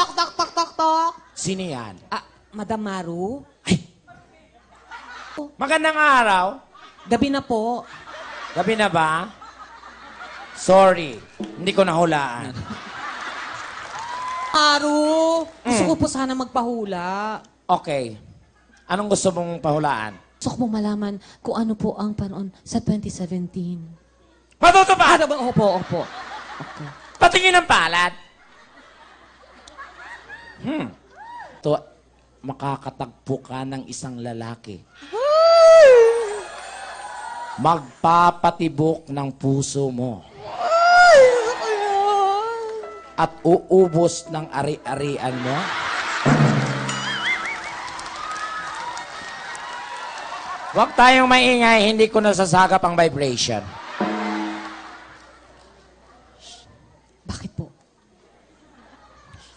tok, tok, tok, tok, tok. Sino yan? Madam Maru? Magandang araw. Gabi na po. Gabi na ba? Sorry, hindi ko nahulaan. Maru, gusto ko po sana magpahula. Okay. Anong gusto mong pahulaan? Gusto ko pong malaman kung ano po ang panoon sa 2017. Matutupad! Opo. Okay. Patingin ng palad. Ito, makakatagpo ka ng isang lalaki. Magpapatibok ng puso mo. At uubos ng ari-arian mo. Huwag tayong maingay, hindi ko nasasagap ang vibration.